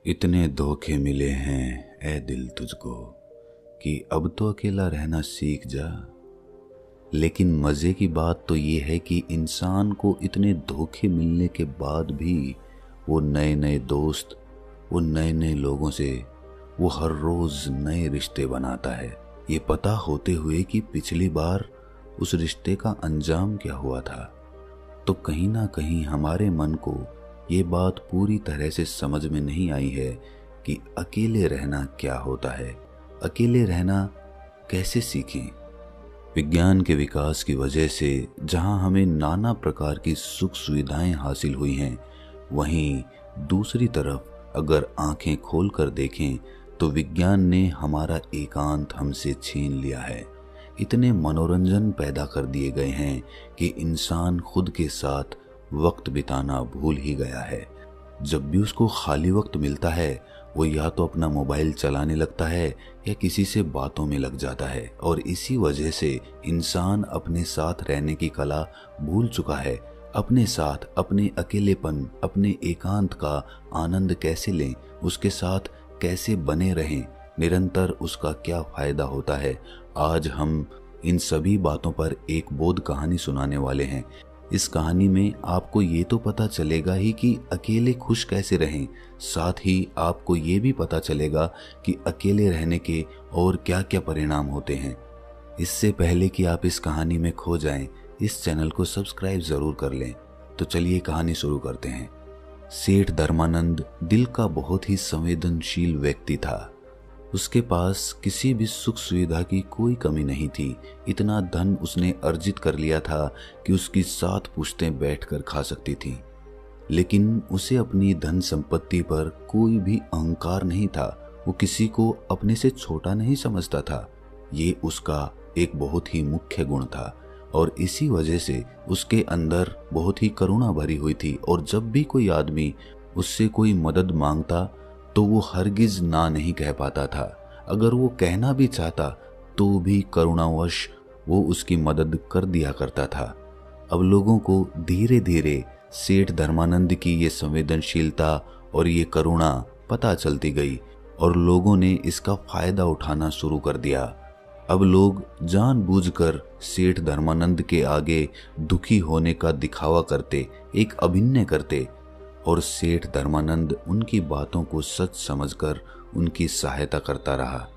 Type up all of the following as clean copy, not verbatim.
इतने धोखे मिले हैं ए दिल तुझको कि अब तो अकेला रहना सीख जा। लेकिन मज़े की बात तो ये है कि इंसान को इतने धोखे मिलने के बाद भी वो नए नए दोस्त, वो नए नए लोगों से वो हर रोज़ नए रिश्ते बनाता है, ये पता होते हुए कि पिछली बार उस रिश्ते का अंजाम क्या हुआ था। तो कहीं ना कहीं हमारे मन को ये बात पूरी तरह से समझ में नहीं आई है कि अकेले रहना क्या होता है, अकेले रहना कैसे सीखें। विज्ञान के विकास की वजह से जहां हमें नाना प्रकार की सुख सुविधाएं हासिल हुई हैं, वहीं दूसरी तरफ अगर आंखें खोलकर देखें तो विज्ञान ने हमारा एकांत हमसे छीन लिया है। इतने मनोरंजन पैदा कर दिए गए हैं कि इंसान खुद के साथ वक्त बिताना भूल ही गया है। जब भी उसको खाली वक्त मिलता है वो या तो अपना मोबाइल चलाने लगता है या किसी से बातों में लग जाता है, और इसी वजह से इंसान अपने साथ रहने की कला भूल चुका है। अपने साथ, अपने अकेलेपन, अपने एकांत का आनंद कैसे लें, उसके साथ कैसे बने रहें, निरंतर उसका क्या फायदा होता है, आज हम इन सभी बातों पर एक बोध कहानी सुनाने वाले हैं। इस कहानी में आपको ये तो पता चलेगा ही कि अकेले खुश कैसे रहें, साथ ही आपको ये भी पता चलेगा कि अकेले रहने के और क्या क्या परिणाम होते हैं। इससे पहले कि आप इस कहानी में खो जाएं, इस चैनल को सब्सक्राइब जरूर कर लें। तो चलिए कहानी शुरू करते हैं। सेठ धर्मानंद दिल का बहुत ही संवेदनशील व्यक्ति था। उसके पास किसी भी सुख सुविधा की कोई कमी नहीं थी। इतना धन उसने अर्जित कर लिया था कि उसकी 7 पुश्तें बैठकर खा सकती थीं। लेकिन उसे अपनी धन संपत्ति पर कोई भी अहंकार नहीं था। वो किसी को अपने से छोटा नहीं समझता था। ये उसका एक बहुत ही मुख्य गुण था और इसी वजह से उसके अंदर बहुत ही करुणा भरी हुई थी। और जब भी कोई आदमी उससे कोई मदद मांगता तो वो हरगिज ना नहीं कह पाता था। अगर वो कहना भी चाहता तो भी करुणावश वो उसकी मदद कर दिया करता था। अब लोगों को धीरे धीरे सेठ धर्मानंद की ये संवेदनशीलता और ये करुणा पता चलती गई और लोगों ने इसका फायदा उठाना शुरू कर दिया। अब लोग जानबूझकर सेठ धर्मानंद के आगे दुखी होने का दिखावा करते, एक अभिनय करते, और सेठ धर्मानंद उनकी बातों को सच समझकर उनकी सहायता करता रहा।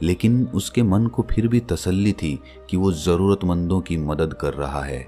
लेकिन उसके मन को फिर भी तसल्ली थी कि वो जरूरतमंदों की मदद कर रहा है।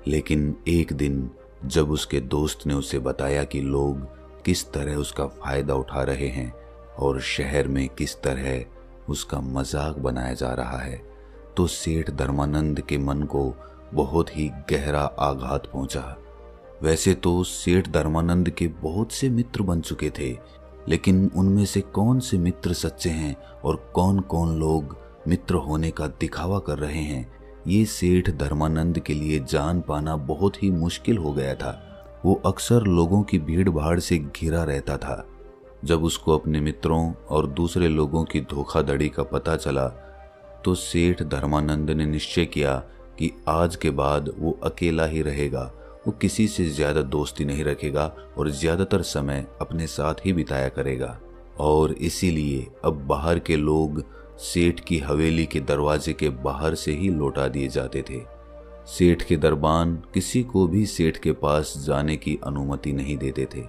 लेकिन एक दिन जब उसके दोस्त ने उसे बताया कि लोग किस तरह उसका फायदा उठा रहे हैं और शहर में किस तरह उसका मजाक बनाया जा रहा है, तो सेठ धर्मानंद के मन को बहुत ही गहरा आघात पहुंचा। वैसे तो सेठ धर्मानंद के बहुत से मित्र बन चुके थे, लेकिन उनमें से कौन से मित्र सच्चे हैं और कौन कौन लोग मित्र होने का दिखावा कर रहे हैं, ये सेठ धर्मानंद के लिए जान पाना बहुत ही मुश्किल हो गया था। वो अक्सर लोगों की भीड़ भाड़ से घिरा रहता था। जब उसको अपने मित्रों और दूसरे लोगों की धोखाधड़ी का पता चला तो सेठ धर्मानंद ने निश्चय किया कि आज के बाद वो अकेला ही रहेगा। वो किसी से ज्यादा दोस्ती नहीं रखेगा और ज्यादातर समय अपने साथ ही बिताया करेगा। और इसीलिए अब बाहर के लोग सेठ की हवेली के दरवाजे के बाहर से ही लौटा दिए जाते थे। सेठ के दरबान किसी को भी सेठ के पास जाने की अनुमति नहीं देते थे।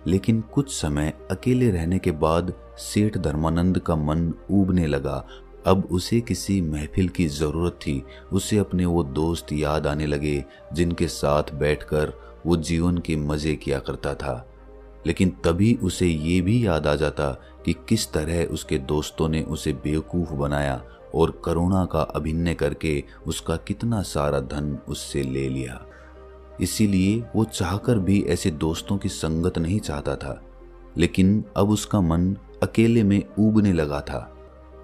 लेकिन कुछ समय अकेले रहने के बाद सेठ धर्मानंद का मन ऊबने लगा। अब उसे किसी महफिल की जरूरत थी। उसे अपने वो दोस्त याद आने लगे जिनके साथ बैठकर वो जीवन के मजे किया करता था। लेकिन तभी उसे ये भी याद आ जाता कि किस तरह उसके दोस्तों ने उसे बेवकूफ बनाया और करुणा का अभिनय करके उसका कितना सारा धन उससे ले लिया। इसीलिए वो चाहकर भी ऐसे दोस्तों की संगत नहीं चाहता था। लेकिन अब उसका मन अकेले में ऊबने लगा था।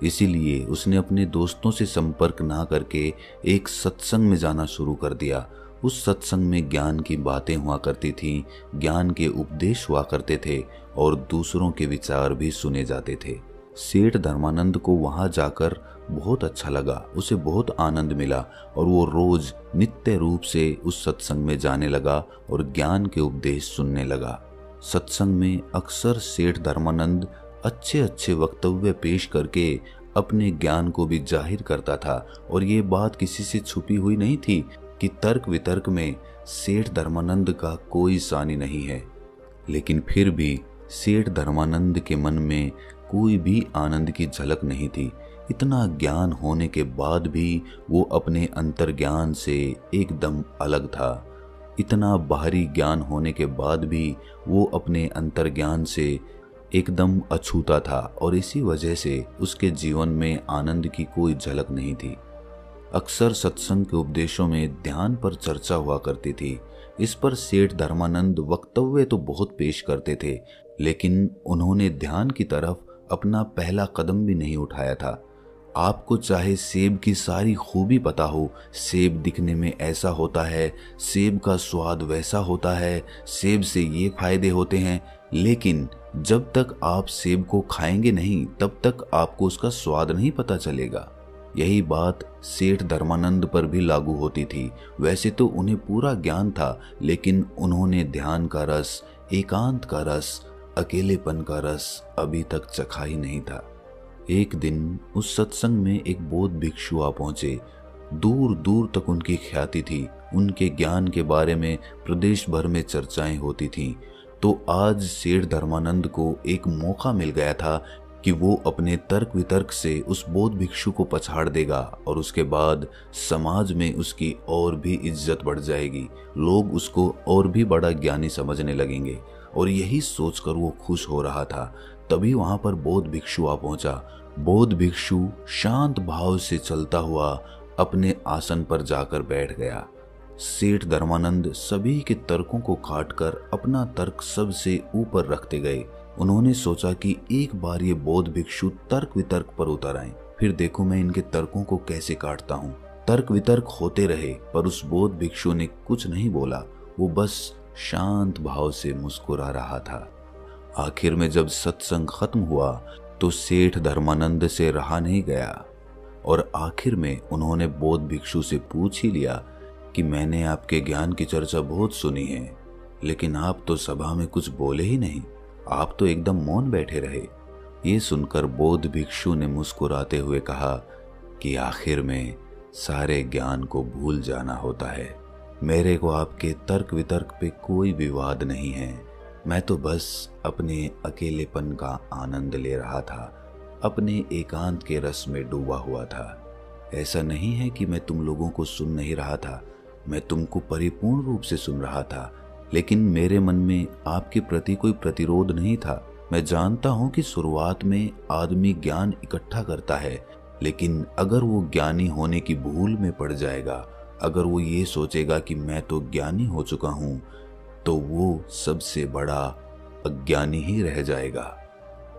इसीलिए उसने अपने दोस्तों से संपर्क ना करके एक सत्संग में जाना शुरू कर दिया। उस सत्संग में ज्ञान की बातें हुआ करती थीं, ज्ञान के उपदेश हुआ करते थे और दूसरों के विचार भी सुने जाते थे। सेठ धर्मानंद को वहां जाकर बहुत अच्छा लगा, उसे बहुत आनंद मिला और वो रोज नित्य रूप से उस सत्संग में जाने लगा और ज्ञान के उपदेश सुनने लगा। सत्संग में अक्सर सेठ धर्मानंद अच्छे अच्छे वक्तव्य पेश करके अपने ज्ञान को भी जाहिर करता था और ये बात किसी से छुपी हुई नहीं थी कि तर्क वितर्क में सेठ धर्मानंद का कोई सानी नहीं है। लेकिन फिर भी सेठ धर्मानंद के मन में कोई भी आनंद की झलक नहीं थी। इतना ज्ञान होने के बाद भी वो अपने अंतर्ज्ञान से एकदम अलग था। इतना बाहरी ज्ञान होने के बाद भी वो अपने अंतर्ज्ञान से एकदम अछूता था और इसी वजह से उसके जीवन में आनंद की कोई झलक नहीं थी। अक्सर सत्संग के उपदेशों में ध्यान पर चर्चा हुआ करती थी। इस पर सेठ धर्मानंद वक्तव्य तो बहुत पेश करते थे, लेकिन उन्होंने ध्यान की तरफ अपना पहला कदम भी नहीं उठाया था। आपको चाहे सेब की सारी खूबी पता हो, सेब दिखने में ऐसा होता है, सेब का स्वाद वैसा होता है, सेब से ये फायदे होते हैं, लेकिन जब तक आप सेब को खाएंगे नहीं तब तक आपको उसका स्वाद नहीं पता चलेगा। यही बात सेठ धर्मानंद पर भी लागू होती थी। वैसे तो उन्हें पूरा ज्ञान था, लेकिन उन्होंने ध्यान का रस, एकांत का रस, अकेलेपन का रस अभी तक चखा ही नहीं था। एक दिन उस सत्संग में एक बौद्ध भिक्षु आ पहुंचे। दूर दूर तक उनकी ख्याति थी। उनके ज्ञान के बारे में प्रदेश भर में चर्चाएं होती थीं। तो आज सेठ धर्मानंद को एक मौका मिल गया था कि वो अपने तर्क वितर्क से उस बौद्ध भिक्षु को पछाड़ देगा और उसके बाद समाज में उसकी और भी इज्जत बढ़ जाएगी। लोग उसको और भी बड़ा ज्ञानी समझने लगेंगे और यही सोचकर वो खुश हो रहा था। तभी वहां पर बौद्ध भिक्षु आ पहुंचा। बौद्ध भिक्षु शांत भाव से चलता हुआ अपने आसन पर जाकर बैठ गया। सेठ धर्मानंद सभी के तर्कों को काटकर अपना तर्क सबसे ऊपर रखते गए। उन्होंने सोचा कि एक बार ये बौद्ध भिक्षु तर्क वितर्क पर उतर आए, फिर देखो मैं इनके तर्कों को कैसे काटता हूँ। तर्क वितर्क होते रहे पर उस बौद्ध भिक्षु ने कुछ नहीं बोला। वो बस शांत भाव से मुस्कुरा रहा था। आखिर में जब सत्संग खत्म हुआ तो सेठ धर्मानंद से रहा नहीं गया और आखिर में उन्होंने बौद्ध भिक्षु से पूछ ही लिया कि मैंने आपके ज्ञान की चर्चा बहुत सुनी है, लेकिन आप तो सभा में कुछ बोले ही नहीं, आप तो एकदम मौन बैठे रहे। ये सुनकर बौद्ध भिक्षु ने मुस्कुराते हुए कहा कि आखिर में सारे ज्ञान को भूल जाना होता है। मेरे को आपके तर्क वितर्क पे कोई विवाद नहीं है। मैं तो बस अपने अकेलेपन का आनंद ले रहा था, अपने एकांत के रस में डूबा हुआ था। ऐसा नहीं है कि मैं तुम लोगों को सुन नहीं रहा था, मैं तुमको परिपूर्ण रूप से सुन रहा था, लेकिन मेरे मन में आपके प्रति कोई प्रतिरोध नहीं था। मैं जानता हूं कि शुरुआत में आदमी ज्ञान इकट्ठा करता है, लेकिन अगर वो ज्ञानी होने की भूल में पड़ जाएगा, अगर वो ये सोचेगा कि मैं तो ज्ञानी हो चुका हूं, तो वो सबसे बड़ा अज्ञानी ही रह जाएगा।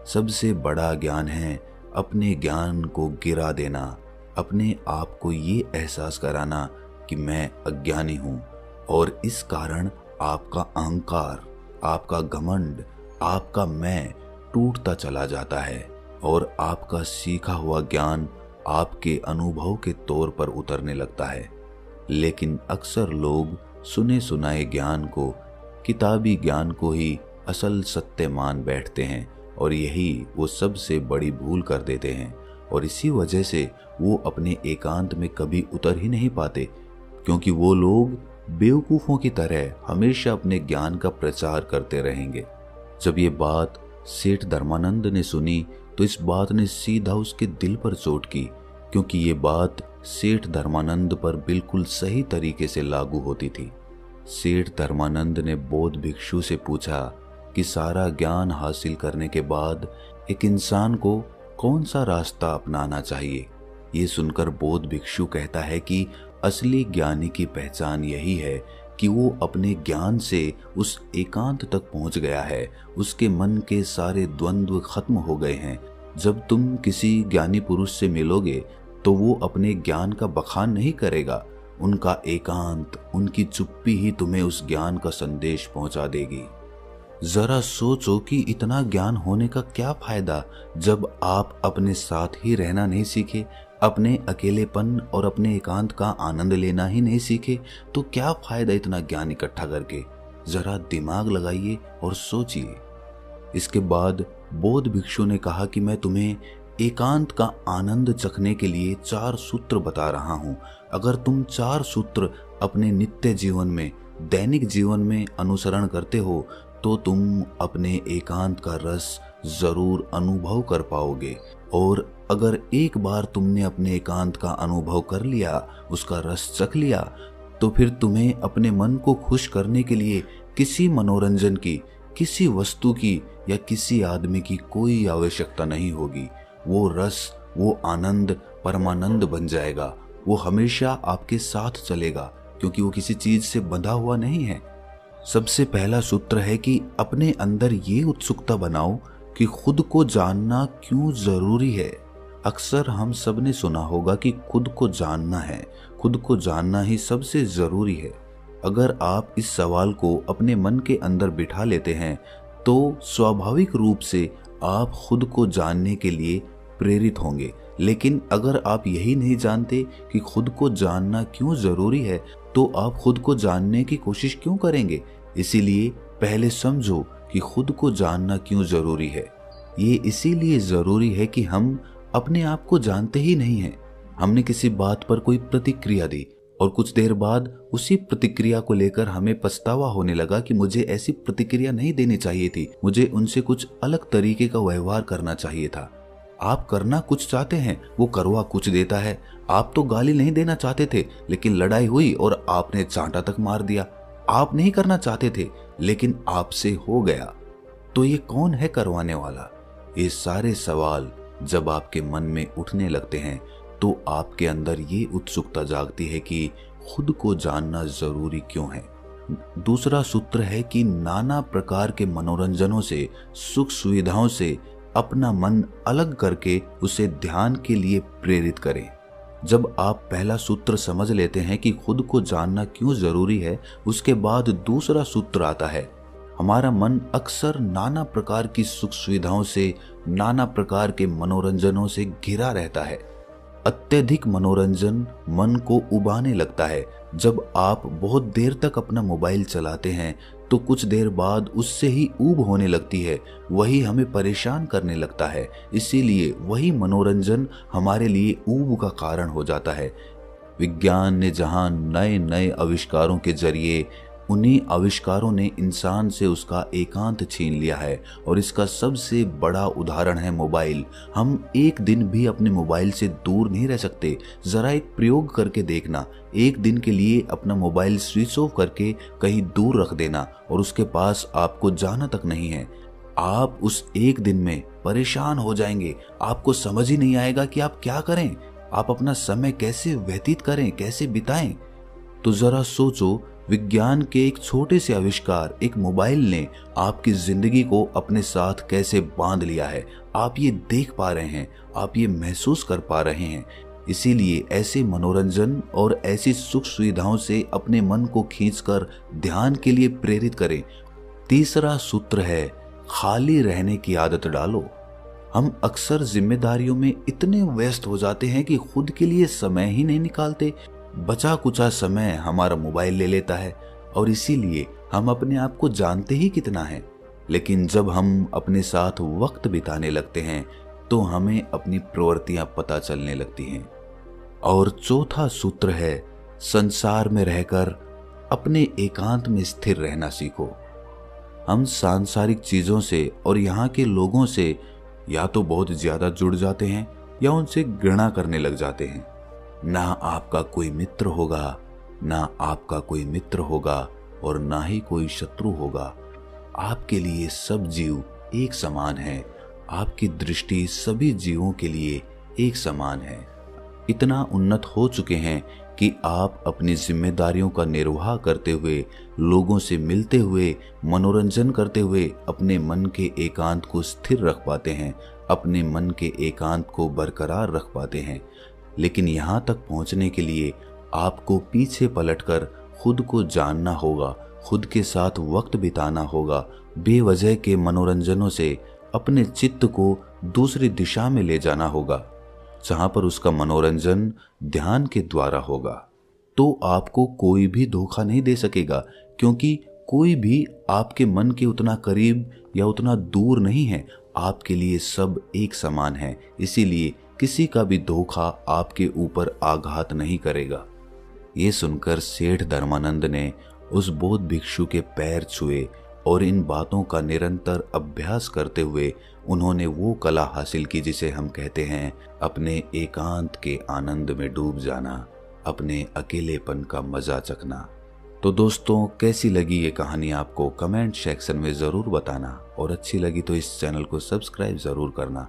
सबसे बड़ा ज्ञान है अपने ज्ञान को गिरा देना, अपने आप को ये एहसास कराना कि मैं अज्ञानी हूं, और इस कारण आपका अहंकार, आपका घमंड, आपका मैं टूटता चला जाता है और आपका सीखा हुआ ज्ञान आपके अनुभव के तौर पर उतरने लगता है। लेकिन अक्सर लोग सुने सुनाए ज्ञान को, किताबी ज्ञान को ही असल सत्य मान बैठते हैं और यही वो सबसे बड़ी भूल कर देते हैं, और इसी वजह से वो अपने एकांत में कभी उतर ही नहीं पाते, क्योंकि वो लोग बेवकूफ़ों की तरह हमेशा अपने ज्ञान का प्रचार करते रहेंगे। जब ये बात सेठ धर्मानंद ने सुनी तो इस बात ने सीधा उसके दिल पर चोट की, क्योंकि ये बात सेठ धर्मानंद पर बिल्कुल सही तरीके से लागू होती थी। सेठ धर्मानंद ने बौद्ध भिक्षु से पूछा कि सारा ज्ञान हासिल करने के बाद एक इंसान को कौन सा रास्ता अपनाना चाहिए। ये सुनकर बौद्ध भिक्षु कहता है कि असली ज्ञानी की पहचान यही है कि वो अपने ज्ञान से उस एकांत तक पहुंच गया है, उसके मन के सारे द्वंद्व खत्म हो गए हैं। जब तुम किसी ज्ञानी पुरुष से मिलोगे तो वो अपने ज्ञान का बखान नहीं करेगा, उनका एकांत, उनकी चुप्पी ही तुम्हें उस ज्ञान का संदेश पहुंचा देगी। जरा सोचो कि इतना ज्ञान होने का क्या फायदा जब आप अपने साथ ही रहना नहीं सीखे, अपने अकेलेपन और अपने एकांत का आनंद लेना ही नहीं सीखे, तो क्या फायदा इतना ज्ञान इकट्ठा करके। जरा दिमाग लगाइए और सोचिए। इसके बाद बौद्ध भिक्षु ने कहा कि मैं तुम्हें एकांत का आनंद चखने के लिए 4 सूत्र बता रहा हूं। अगर तुम 4 सूत्र अपने नित्य जीवन में, दैनिक जीवन में अनुसरण करते हो तो तुम अपने एकांत का रस जरूर अनुभव कर पाओगे। और अगर एक बार तुमने अपने एकांत का अनुभव कर लिया, उसका रस चख लिया, तो फिर तुम्हें अपने मन को खुश करने के लिए किसी मनोरंजन की, किसी वस्तु की या किसी आदमी की कोई आवश्यकता नहीं होगी। वो रस, वो आनंद परमानंद बन जाएगा। वो हमेशा आपके साथ चलेगा क्योंकि वो किसी चीज से बंधा हुआ नहीं है। सबसे पहला सूत्र है कि अपने अंदर ये उत्सुकता बनाओ कि खुद को जानना क्यों जरूरी है। अक्सर हम सब ने सुना होगा कि खुद को जानना है, खुद को जानना ही सबसे जरूरी है। अगर आप इस सवाल को अपने मन के अंदर बिठा लेते हैं तो स्वाभाविक रूप से आप खुद को जानने के लिए प्रेरित होंगे। लेकिन अगर आप यही नहीं जानते कि खुद को जानना क्यों जरूरी है तो आप खुद को जानने की कोशिश क्यों करेंगे। इसीलिए पहले समझो कि खुद को जानना क्यों जरूरी है। ये इसीलिए जरूरी है कि हम अपने आप को जानते ही नहीं हैं। हमने किसी बात पर कोई प्रतिक्रिया दी और कुछ देर बाद उसी प्रतिक्रिया को लेकर हमें पछतावा होने लगा कि मुझे ऐसी प्रतिक्रिया नहीं देनी चाहिए थी, मुझे उनसे कुछ अलग तरीके का व्यवहार करना चाहिए था। आप करना कुछ चाहते हैं, वो करवा कुछ देता है। आप तो गाली नहीं देना चाहते थे लेकिन लड़ाई हुई और आपने चांटा तक मार दिया। आप नहीं करना चाहते थे लेकिन आपसे हो गया। तो ये कौन है करवाने वाला? ये सारे सवाल जब आपके मन में उठने लगते हैं तो आपके अंदर ये उत्सुकता जागती है कि खुद को जानना जरूरी क्यों है। दूसरा सूत्र है कि नाना प्रकार के मनोरंजनों से, सुख सुविधाओं से अपना मन अलग करके उसे ध्यान के लिए प्रेरित करें। जब आप पहला सूत्र समझ लेते हैं कि खुद को जानना क्यों जरूरी है, उसके बाद दूसरा सूत्र आता है। हमारा मन अक्सर नाना प्रकार की सुख सुविधाओं से, नाना प्रकार के मनोरंजनों से घिरा रहता है। अत्यधिक मनोरंजन मन को उबाने लगता है। जब आप बहुत देर तक अपना मोबाइल चलाते हैं तो कुछ देर बाद उससे ही ऊब होने लगती है, वही हमें परेशान करने लगता है। इसीलिए वही मनोरंजन हमारे लिए ऊब का कारण हो जाता है। विज्ञान ने जहां नए नए आविष्कारों के जरिए, उन्हीं आविष्कारों ने इंसान से उसका एकांत छीन लिया है और इसका सबसे बड़ा उदाहरण है मोबाइल। हम एक दिन भी अपने मोबाइल से दूर नहीं रह सकते। जरा एक प्रयोग करके देखना, एक दिन के लिए अपना मोबाइल स्विच ऑफ करके कहीं दूर रख देना और उसके पास आपको जाना तक नहीं है। आप उस एक दिन में परेशान हो जाएंगे। आपको समझ ही नहीं आएगा कि आप क्या करें, आप अपना समय कैसे व्यतीत करें, कैसे बिताएं। तो जरा सोचो, विज्ञान के एक छोटे से आविष्कार, एक मोबाइल ने आपकी जिंदगी को अपने साथ कैसे बांध लिया है। आप ये देख पा रहे हैं, आप ये महसूस कर पा रहे हैं। इसीलिए ऐसे मनोरंजन और ऐसी सुख सुविधाओं से अपने मन को खींचकर ध्यान के लिए प्रेरित करें। तीसरा सूत्र है, खाली रहने की आदत डालो। हम अक्सर जिम्मेदारियों में इतने व्यस्त हो जाते हैं कि खुद के लिए समय ही नहीं निकालते। बचा कुचा समय हमारा मोबाइल ले लेता है और इसीलिए हम अपने आप को जानते ही कितना है। लेकिन जब हम अपने साथ वक्त बिताने लगते हैं तो हमें अपनी प्रवृत्तियां पता चलने लगती हैं। और चौथा सूत्र है, संसार में रहकर अपने एकांत में स्थिर रहना सीखो। हम सांसारिक चीजों से और यहाँ के लोगों से या तो बहुत ज्यादा जुड़ जाते हैं या उनसे घृणा करने लग जाते हैं। ना आपका कोई मित्र होगा, ना आपका कोई मित्र होगा और ना ही कोई शत्रु होगा। आपके लिए सब जीव एक समान है। आपकी दृष्टि सभी जीवों के लिए एक समान है। इतना उन्नत हो चुके हैं कि आप अपनी जिम्मेदारियों का निर्वाह करते हुए, लोगों से मिलते हुए, मनोरंजन करते हुए अपने मन के एकांत को स्थिर रख पाते हैं, अपने मन के एकांत को बरकरार रख पाते हैं। लेकिन यहाँ तक पहुँचने के लिए आपको पीछे पलटकर खुद को जानना होगा, खुद के साथ वक्त बिताना होगा। बेवजह के मनोरंजनों से अपने चित्त को दूसरी दिशा में ले जाना होगा, जहां पर उसका मनोरंजन ध्यान के द्वारा होगा। तो आपको कोई भी धोखा नहीं दे सकेगा, क्योंकि कोई भी आपके मन के उतना करीब या उतना दूर नहीं है। आपके लिए सब एक समान है, इसीलिए किसी का भी धोखा आपके ऊपर आघात नहीं करेगा। ये सुनकर सेठ धर्मानंद ने उस बौद्ध भिक्षु के पैर छुए और इन बातों का निरंतर अभ्यास करते हुए उन्होंने वो कला हासिल की जिसे हम कहते हैं अपने एकांत के आनंद में डूब जाना, अपने अकेलेपन का मजा चखना। तो दोस्तों, कैसी लगी ये कहानी आपको कमेंट सेक्शन में ज़रूर बताना, और अच्छी लगी तो इस चैनल को सब्सक्राइब ज़रूर करना।